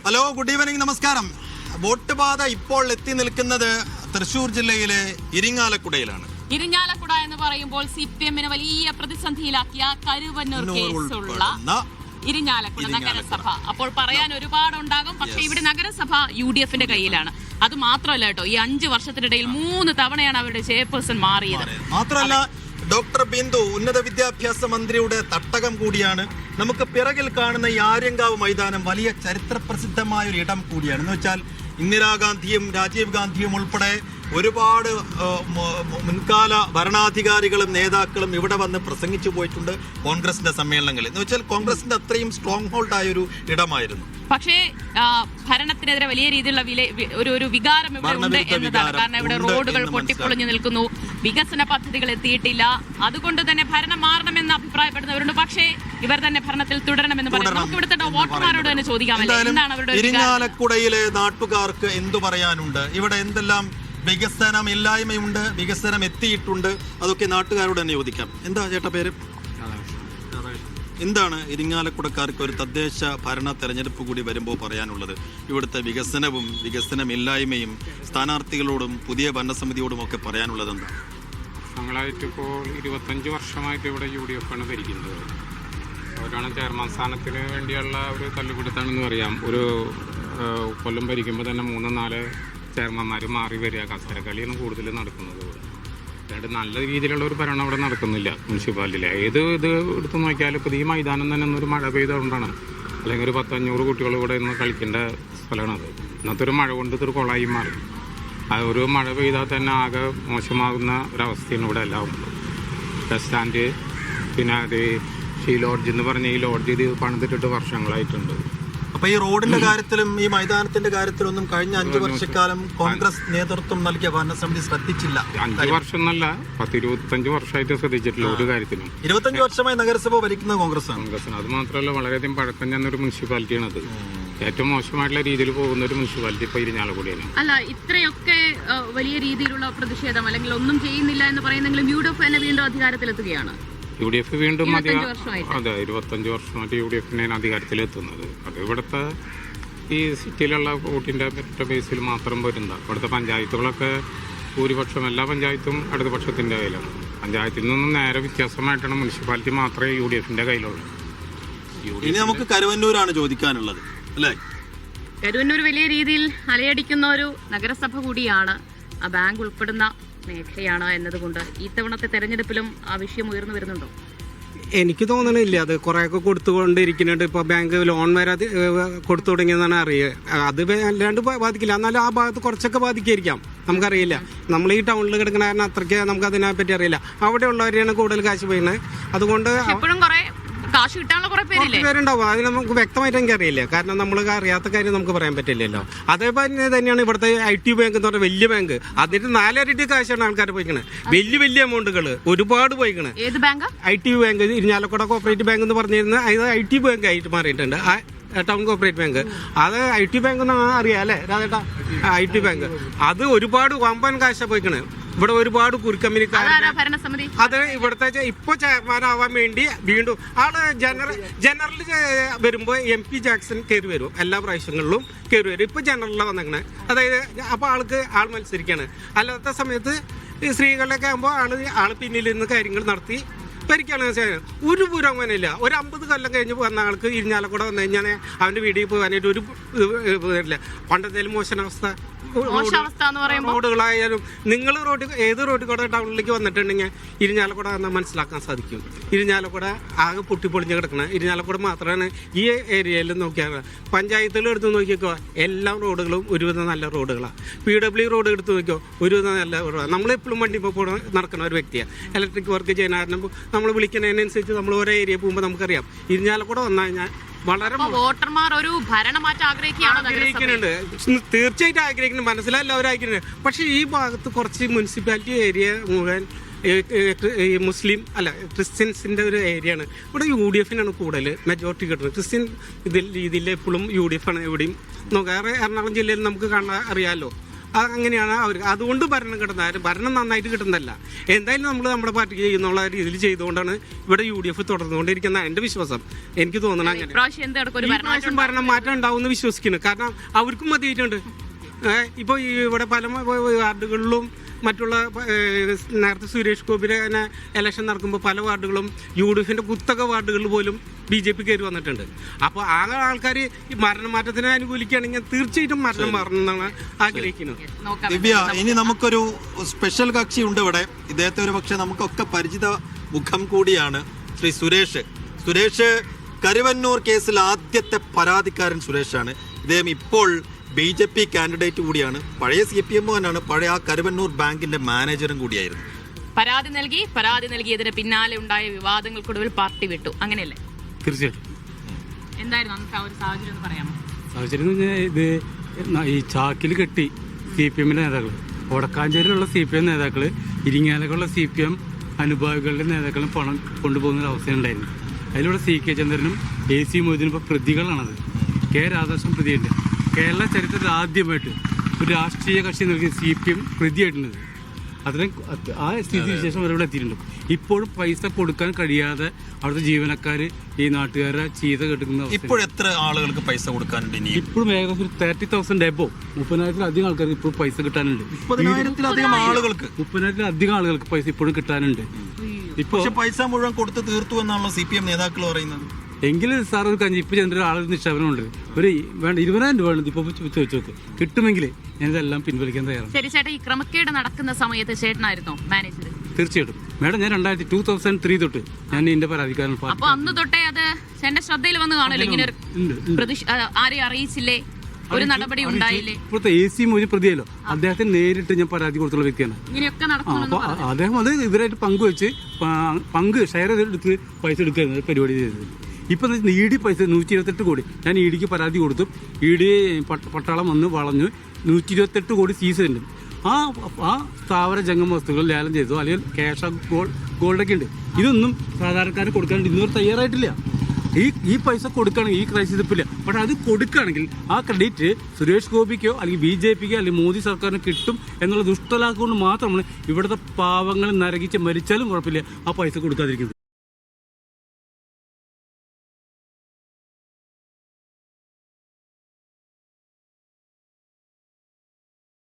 Hello, good evening, നമസ്കാരം. Vote പാത ഇപ്പോൾ എത്തി നിൽക്കുന്നത് തൃശൂർ ജില്ലയിലെ ഇരിങ്ങാലക്കുടയിലാണ്. ഇരിങ്ങാലക്കുട എന്ന് പറയുമ്പോൾ CPM-നെ വലിയ പ്രതിസന്ധിയിലാക്കിയ കരുവന്നൂർ കേസുള്ള ഇരിങ്ങാലക്കുട നഗരസഭ. അപ്പോൾ പറയാൻ ഒരുപാടുണ്ടാകും. പക്ഷേ ഇവിടെ നഗരസഭ UDF-ന്റെ കയ്യിലാണ്. അത് മാത്രമല്ല കേട്ടോ, ഈ 5 വർഷത്തിനിടയിൽ 3 തവണയാണ് അവരുടെ ചെയർപേഴ്സൺ മാറിയത്. മാത്രമല്ല, ഡോക്ടർ ബിന്ദു ഉന്നത വിദ്യാഭ്യാസ മന്ത്രിയുടെ തട്ടകം കൂടിയാണ്. നമുക്ക് പിറകിൽ കാണുന്ന ഈ ആര്യങ്കാവ് മൈതാനം വലിയ ചരിത്രപ്രസിദ്ധമായ ഒരു ഇടം കൂടിയാണ്. എന്ന് വെച്ചാൽ ഇന്ദിരാഗാന്ധിയും രാജീവ് ഗാന്ധിയും ഉൾപ്പെടെ ഒരുപാട് മുൻകാല ഭരണാധികാരികളും നേതാക്കളും ഇവിടെ വന്ന് പ്രസംഗിച്ചു പോയിട്ടുണ്ട് കോൺഗ്രസിന്റെ സമ്മേളനങ്ങളിൽ. എന്ന് വെച്ചാൽ കോൺഗ്രസിന്റെ അത്രയും സ്ട്രോങ് ഹോൾഡ് ആയ ഒരു ഇടമായിരുന്നു. പക്ഷേ ഭരണത്തിനെതിരെ വലിയ രീതിയിലുള്ള ഒരു വികാരം ഇവിടെ ഉണ്ട് എന്നതാണ്. കാരണം ഇവിടെ റോഡുകൾ പൊട്ടിപ്പൊളിഞ്ഞു നിൽക്കുന്നു, വികസന പദ്ധതികൾ എത്തിയിട്ടില്ല. അതുകൊണ്ട് തന്നെ ഭരണം മാറണമെന്ന് അഭിപ്രായപ്പെടുന്നവരുണ്ട്. പക്ഷേ ഇവർ തന്നെ ഭരണത്തിൽ തുടരണമെന്ന് പറയുന്നു. നമുക്ക് ഇവിടുത്തെ വോട്ടർമാരോട് തന്നെ ചോദിക്കാമല്ലോ, എന്താണ് അവരുടെ ഇരിങ്ങാലക്കുടയിലെ നാട്ടുകാർക്ക് എന്തു പറയാനുണ്ട്? ഇവിടെ എന്തെല്ലാം വികസനം ഇല്ലായ്മയുണ്ട്, വികസനം എത്തിയിട്ടുണ്ട്, അതൊക്കെ നാട്ടുകാരോട് തന്നെ ചോദിക്കാം. എന്താ ചേട്ടാ പേര്? എന്താണ് ഇരിങ്ങാലക്കുടക്കാർക്ക് ഒരു തദ്ദേശ ഭരണ തെരഞ്ഞെടുപ്പ് കൂടി വരുമ്പോൾ പറയാനുള്ളത്? ഇവിടുത്തെ വികസനവും വികസനമില്ലായ്മയും സ്ഥാനാർത്ഥികളോടും പുതിയ ഭരണസമിതിയോടും ഒക്കെ പറയാനുള്ളത് എന്താ? ഞങ്ങളായിട്ടിപ്പോൾ 25 വർഷമായിട്ട് ഇവിടെ UDF ആണ് ഭരിക്കുന്നത്. അവരാണ് ചെയർമാൻ സ്ഥാനത്തിന് വേണ്ടിയുള്ള ഒരു തല്ലുപിടുത്താണെന്ന് പറയാം. ഒരു കൊല്ലം ഭരിക്കുമ്പോൾ തന്നെ 3-4 ചെയർമാന്മാർ മാറി വരിക, കസരക്കളിയാണ് കൂടുതൽ നടക്കുന്നത്. അതായത് നല്ല രീതിയിലുള്ള ഒരു ഭരണം അവിടെ നടക്കുന്നില്ല മുനിസിപ്പാലിറ്റിയിൽ. ഇത് എടുത്ത് നോക്കിയാൽ ഇപ്പോൾ ഈ മൈതാനം തന്നെ ഒന്നൊരു മഴ പെയ്തുകൊണ്ടാണ്. അല്ലെങ്കിൽ ഒരു 10-500 കുട്ടികൾ ഇവിടെ ഇന്ന് കളിക്കേണ്ട സ്ഥലമാണത്. ഇന്നത്തെ ഒരു മഴ കൊണ്ട് ഇതൊരു കുളമായി മാറി. ഒരു മഴ പെയ്താൽ തന്നെ ആകെ മോശമാകുന്ന ഒരവസ്ഥയാണ് ഇവിടെ എല്ലാം ഉള്ളത്. ബസ് സ്റ്റാൻഡ്, പിന്നെ അത് ഈ ലോഡ്ജ് എന്ന് പറഞ്ഞ ഈ ലോഡ്ജ് ഇത് പണിതിട്ടിട്ട് വർഷങ്ങളായിട്ടുണ്ട്. അപ്പൊ ഈ റോഡിന്റെ കാര്യത്തിലും ഈ മൈതാനത്തിന്റെ കാര്യത്തിലൊന്നും കഴിഞ്ഞ 5 വർഷക്കാലം കോൺഗ്രസ് നേതൃത്വം നൽകിയ ഭരണസമിതി ശ്രദ്ധിച്ചില്ല. 5 വർഷം എന്നല്ല, 10-25 വർഷമായിട്ട് ശ്രദ്ധിച്ചിട്ടില്ല ഒരു കാര്യത്തിലും. 25 വർഷമായി നഗരസഭ ഭരിക്കുന്നത് കോൺഗ്രസാണ്. അത് മാത്രമല്ല, വളരെയധികം പഴക്കം ചെന്നൊരു മുനിസിപ്പാലിറ്റിയാണ് അത്. ഏറ്റവും മോശമായിട്ടുള്ള രീതിയിൽ പോകുന്ന ഒരു മുനിസിപ്പാലിറ്റി ഇപ്പൊ ഇരിഞ്ഞാലക്കുടയാണ്. അല്ല, ഇത്രയൊക്കെ വലിയ രീതിയിലുള്ള പ്രതിഷേധം അല്ലെങ്കിൽ ഒന്നും ചെയ്യുന്നില്ല എന്ന് പറയുന്നെങ്കിലും UDF തന്നെ വീണ്ടും അധികാരത്തിലെത്തുകയാണ്. UDF വീണ്ടും 25 വർഷമായിട്ട് UDF-നെ അധികാരത്തിലെത്തുന്നത്. അത് ഇവിടുത്തെ ഈ സിറ്റിയിലുള്ള വോട്ടിൻ്റെ ബേസിൽ മാത്രം വരുന്ന ഇവിടുത്തെ പഞ്ചായത്തുകളൊക്കെ ഭൂരിപക്ഷം എല്ലാ പഞ്ചായത്തും ഇടതുപക്ഷത്തിൻ്റെ കയ്യിലാണ്. പഞ്ചായത്തിൽ നിന്നും നേരെ വ്യത്യാസമായിട്ടാണ് മുനിസിപ്പാലിറ്റി മാത്രമേ UDF-ന്റെ കയ്യിലുള്ളൂ. ഇനി നമുക്ക് കരുവന്നൂരാണ് ചോദിക്കാനുള്ളത്, അല്ലേ? കരുവന്നൂർ വലിയ രീതിയിൽ അലയടിക്കുന്ന ഒരു നഗരസഭ കൂടിയാണ്, ആ ബാങ്ക് ഉൾപ്പെടുന്ന മേഖലയാണ് എന്നതുകൊണ്ട് ഇത്തവണത്തെ തെരഞ്ഞെടുപ്പിലും ആ വിഷയം ഉയർന്നു വരുന്നുണ്ടോ? എനിക്ക് തോന്നണില്ല. അത് കുറേയൊക്കെ കൊടുത്തുകൊണ്ടിരിക്കുന്നുണ്ട്. ഇപ്പോൾ ബാങ്ക് ലോൺ വരെ കൊടുത്തു തുടങ്ങിയെന്നാണ് അറിയുക. അത് അല്ലാണ്ട് ബാധിക്കില്ല, എന്നാലും ആ ഭാഗത്ത് കുറച്ചൊക്കെ ബാധിക്കായിരിക്കാം, നമുക്കറിയില്ല. നമ്മൾ ഈ ടൗണിൽ കിടക്കുന്ന കാരണം അത്രയ്ക്ക് നമുക്ക് അതിനെപ്പറ്റി അറിയില്ല. അവിടെ ഉള്ളവരെയാണ് കൂടുതൽ കാശ് പോയിരുന്നത്. അതുകൊണ്ട് കാശ് കിട്ടാനുള്ള കുറെ പേരുണ്ടാവും. അത് നമുക്ക് വ്യക്തമായിട്ട് എനിക്ക് അറിയില്ല, കാരണം നമ്മൾ അറിയാത്ത കാര്യം നമുക്ക് പറയാൻ പറ്റില്ലല്ലോ. അതേപോലെ തന്നെയാണ് ഇവിടുത്തെ IT ബാങ്ക് എന്ന് പറഞ്ഞാൽ വലിയ ബാങ്ക്. അതിന്റെ 4 ഇരട്ടി കാശാണ് ആൾക്കാർ പോയിക്കണത്. വലിയ എമൗണ്ടുകൾ ഒരുപാട് പോയിക്കണേ. IT bank, Irinjalakuda cooperative bank എന്ന് പറഞ്ഞിരുന്നത് അത് IT ബാങ്ക് ആയിട്ട് മാറിയിട്ടുണ്ട്. ടൗൺ കോപ്പറേറ്റീവ് ബാങ്ക് അത് IT ബാങ്ക് എന്ന് അറിയാം അല്ലേ രാധേട്ടാ? IT ബാങ്ക് അത് ഒരുപാട് വമ്പൻ കാശ പോയിക്കണേ. ഇവിടെ ഒരുപാട് കുരുക്കമ്പനിക്കാർ. അത് ഇവിടുത്തെ ഇപ്പൊ ചെയർമാനാവാൻ വേണ്ടി വീണ്ടും ആള് ജനറൽ വരുമ്പോ MP ജാക്സൺ കയറി വരും, എല്ലാ പ്രാവശ്യങ്ങളിലും കയറി വരും. ഇപ്പൊ ജനറലിലാണ് വന്നേക്കണേ. അതായത് അപ്പൊ ആൾ മത്സരിക്കാണ്. അല്ലാത്ത സമയത്ത് ഈ സ്ത്രീകളിലൊക്കെ ആകുമ്പോൾ ആള് പിന്നിൽ നിന്ന് കാര്യങ്ങൾ നടത്തി ഭരിക്കാണ്. ഒരു പുരോഗമനമില്ല. ഒരു 50 കൊല്ലം കഴിഞ്ഞ് വന്ന ആൾക്ക് ഇരിഞ്ഞാലക്കുട വന്നു കഴിഞ്ഞാൽ അവന്റെ വീട്ടിൽ പോകാനായിട്ട് ഒരു ഇല്ല. പണ്ടത്തേലും മോശനാവസ്ഥ റോഡുകളായാലും നിങ്ങൾ ഏത് റോഡിൽ കൂടെ ടൗണിലേക്ക് വന്നിട്ടുണ്ടെങ്കിൽ ഇരിഞ്ഞാലക്കുട എന്നാൽ മനസ്സിലാക്കാൻ സാധിക്കും. ഇരിഞ്ഞാലക്കുട ആകെ പൊട്ടിപ്പൊളിഞ്ഞ് കിടക്കണം. ഇരിഞ്ഞാലക്കുട മാത്രമാണ് ഈ ഏരിയയിൽ നോക്കിയാൽ. പഞ്ചായത്തുകൾ എടുത്ത് നോക്കിക്കോ, എല്ലാ റോഡുകളും ഒരുവിധം നല്ല റോഡുകളാണ്. PW റോഡ് എടുത്ത് നോക്കിയോ, ഒരുവിധം നല്ല റോഡാണ്. നമ്മളെപ്പോഴും വണ്ടി ഇപ്പോൾ നടക്കുന്ന ഒരു വ്യക്തിയാണ്. ഇലക്ട്രിക് വർക്ക് ചെയ്യാൻ കാരണം നമ്മൾ വിളിക്കുന്നതിനനുസരിച്ച് നമ്മൾ ഓരോ ഏരിയ പോകുമ്പോൾ നമുക്കറിയാം. ഇരിഞ്ഞാലക്കുട വന്നു കഴിഞ്ഞാൽ വളരെ വോട്ടർമാർ ഒരു ഭരണമാറ്റം ആഗ്രഹിക്കുന്നുണ്ട്. തീർച്ചയായിട്ടും ആഗ്രഹിക്കുന്നു, മനസ്സിലെല്ലാവരും ആഗ്രഹിക്കുന്നുണ്ട്. പക്ഷേ ഈ ഭാഗത്ത് കുറച്ച് മുനിസിപ്പാലിറ്റി ഏരിയ മുഴുവൻ മുസ്ലിം അല്ല ക്രിസ്ത്യൻസിന്റെ ഒരു ഏരിയയാണ്. ഇവിടെ UDF-നാണ് കൂടുതൽ മെജോറിറ്റി കിട്ടുന്നത്. ക്രിസ്ത്യൻ രീതിയിൽ എപ്പോഴും UDF ആണ് എവിടെയും. വേറെ എറണാകുളം ജില്ലയിൽ നമുക്ക് കാണാൻ അറിയാമല്ലോ. അങ്ങനെയാണ് അവർ. അതുകൊണ്ട് ഭരണം നന്നായിട്ട് കിട്ടുന്നതല്ല. എന്തായാലും നമ്മൾ നമ്മുടെ പാർട്ടിക്ക് ചെയ്യുന്നുള്ള രീതിയിൽ ചെയ്തുകൊണ്ടാണ് ഇവിടെ UDF തുടർന്നുകൊണ്ടിരിക്കുന്ന എൻ്റെ വിശ്വാസം. എനിക്ക് തോന്നണം അങ്ങനെ പ്രാവശ്യം ഭരണം മാറ്റം ഉണ്ടാവുമെന്ന് വിശ്വസിക്കുന്നു. കാരണം അവർക്കും മതിയായിട്ടുണ്ട്. ഇപ്പോൾ ഇവിടെ പല വാർഡുകളിലും മറ്റുള്ള നേരത്തെ സുരേഷ് ഗോപിയുടെ തന്നെ ഇലക്ഷൻ നടക്കുമ്പോൾ പല വാർഡുകളും UDFിൻ്റെ കുത്തക വാർഡുകളിൽ പോലും BJP കയറി വന്നിട്ടുണ്ട്. അപ്പോൾ ആ ആൾക്കാർ ഈ ഭരണമാറ്റത്തിനെ അനുകൂലിക്കുകയാണെങ്കിൽ തീർച്ചയായിട്ടും ഭരണം മാറണം എന്നാണ് ആഗ്രഹിക്കുന്നത്. ദിവ്യ, ഇനി നമുക്കൊരു സ്പെഷ്യൽ കക്ഷി ഉണ്ട് ഇവിടെ. ഇദ്ദേഹത്തെ ഒരു പക്ഷേ നമുക്കൊക്കെ പരിചിത മുഖം കൂടിയാണ് ശ്രീ സുരേഷ് കരുവന്നൂർ കേസിൽ ആദ്യത്തെ പരാതിക്കാരൻ സുരേഷാണ്. ഇദ്ദേഹം ഇപ്പോൾ BJP കാൻഡിഡേറ്റ് കൂടിയാണ്. പഴയ CPM തന്നെയാണ്. പഴയ ആ കരുവന്നൂർ ബാങ്കിന്റെ മാനേജറും കൂടിയായിരുന്നു. പരാതി നൽകിയതിന് പിന്നാലെ ഉണ്ടായ വിവാദങ്ങൾക്കൊടുവിൽ പാർട്ടി വിട്ടു, അങ്ങനെയല്ലേ? തീർച്ചയായിട്ടും. എന്തായിരുന്നു അന്നത്തെ ആ ഒരു സാഹചര്യം എന്ന് പറയാമോ? സാഹചര്യം ഇത് ഈ ചാക്കിൽ കെട്ടി CPMന്റെ നേതാക്കൾ, വടക്കാഞ്ചേരിയിലുള്ള CPM നേതാക്കൾ, ഇരിങ്ങാലക്കുള്ള CPM അനുഭാവികളുടെ നേതാക്കളും പണം കൊണ്ടുപോകുന്ന ഒരു അവസ്ഥയുണ്ടായിരുന്നു. അതിലൂടെ CK ചന്ദ്രനും AC മൊയ്തീനും ഇപ്പോൾ പ്രതികളാണത്. K രാധാകൃഷ്ണൻ പ്രതിയുണ്ട്. കേരള ചരിത്രത്തിൽ ആദ്യമായിട്ട് ഒരു രാഷ്ട്രീയ കക്ഷി നൽകിയ CPM പ്രതിയായിട്ടുണ്ട്. അത്രയും ആ സ്ഥിതിവിശേഷം അവരിവിടെ എത്തിയിട്ടുണ്ട്. ഇപ്പോഴും പൈസ കൊടുക്കാൻ കഴിയാതെ അവിടുത്തെ ജീവനക്കാർ ഈ നാട്ടുകാരെ ചീത്ത കെട്ടുന്ന ഇപ്പോഴെത്ര ആളുകൾക്ക് പൈസ കൊടുക്കാനുണ്ട്? ഇപ്പോഴും ഏകദേശം ഒരു 30,000 എബോ 30,000-ലധികം ആൾക്കാർക്ക് ഇപ്പോൾ പൈസ കിട്ടാനുണ്ട്. 30,000-ലധികം ആളുകൾക്ക് 30,000-ലധികം ആളുകൾക്ക് പൈസ ഇപ്പോഴും കിട്ടാനുണ്ട്. ഇപ്പോൾ പൈസ മുഴുവൻ കൊടുത്ത് തീർത്തു എന്നാണല്ലോ CPM നേതാക്കൾ പറയുന്നത്. എങ്കിലും സാർ ഒരു കഞ്ഞി ഇപ്പം ചെന്നിട്ട് ആളൊരു നിക്ഷേപനമുണ്ട്. ഒരു വേണ്ട 20,000 രൂപ വേണം ഇപ്പോൾ ചോദിച്ചു നോക്ക്. കിട്ടുമെങ്കിൽ ഞാനിതെല്ലാം പിൻവലിക്കാൻ തയ്യാറാണ്. ശരി ചേട്ടാ, ഈ ക്രമക്കേട് നടക്കുന്ന സമയത്ത് ചേട്ടനായിരുന്നോ മാനേജർ? തീർച്ചയായിട്ടും മാഡം. ഞാൻ 2003 തൊട്ട് ഞാൻ ഇതിന്റെ പരാതിക്കാരൻ. അപ്പൊ അന്ന് തൊട്ടേ അത് എന്റെ ശ്രദ്ധയിൽ വന്ന് കാണല്ലോ. ഇങ്ങനെ ആരെയും അറിയിച്ചില്ലേ? ഒരു നടപടി ഉണ്ടായില്ലേ? ഇപ്പോഴത്തെ AC മൊയ്തീൻ പ്രതിയല്ലോ, അദ്ദേഹത്തിന് നേരിട്ട് ഞാൻ പരാതി കൊടുത്തുള്ള വ്യക്തിയാണ്. ഇങ്ങനെയൊക്കെ നടക്കുന്നു. അദ്ദേഹം അത് ഇവരായിട്ട് പങ്കുവെച്ച് ഷെയർ ചെയ്തെടുത്ത് പൈസ എടുക്കുന്ന പരിപാടി ചെയ്തത്. ഇപ്പം ED പൈസ 128 കോടി ഞാൻ EDക്ക് പരാതി കൊടുത്തു. ED പട്ടാളം വന്ന് വളഞ്ഞു 128 കോടി സീസ് ഉണ്ട്. ആ സ്ഥാവര ജംഗമ വസ്തുക്കൾ ലേലം ചെയ്തു, അല്ലെങ്കിൽ ക്യാഷ് ഗോൾഡൊക്കെ ഉണ്ട്. ഇതൊന്നും സാധാരണക്കാരന് കൊടുക്കാണ്ട് ഇന്നുവരെ തയ്യാറായിട്ടില്ല. ഈ പൈസ കൊടുക്കുകയാണെങ്കിൽ ഈ ക്രൈസിസ് ഇപ്പില്ല. പക്ഷെ അത് കൊടുക്കുകയാണെങ്കിൽ ആ ക്രെഡിറ്റ് സുരേഷ് ഗോപിക്കോ അല്ലെങ്കിൽ BJPക്കോ അല്ലെങ്കിൽ മോദി സർക്കാരിന് കിട്ടും എന്നുള്ള ദുഷ്ടലാക്കൊണ്ട് മാത്രമാണ് ഇവിടുത്തെ പാവങ്ങൾ നരകിച്ച് മരിച്ചാലും കുഴപ്പമില്ല ആ പൈസ കൊടുക്കാതിരിക്കുന്നത്.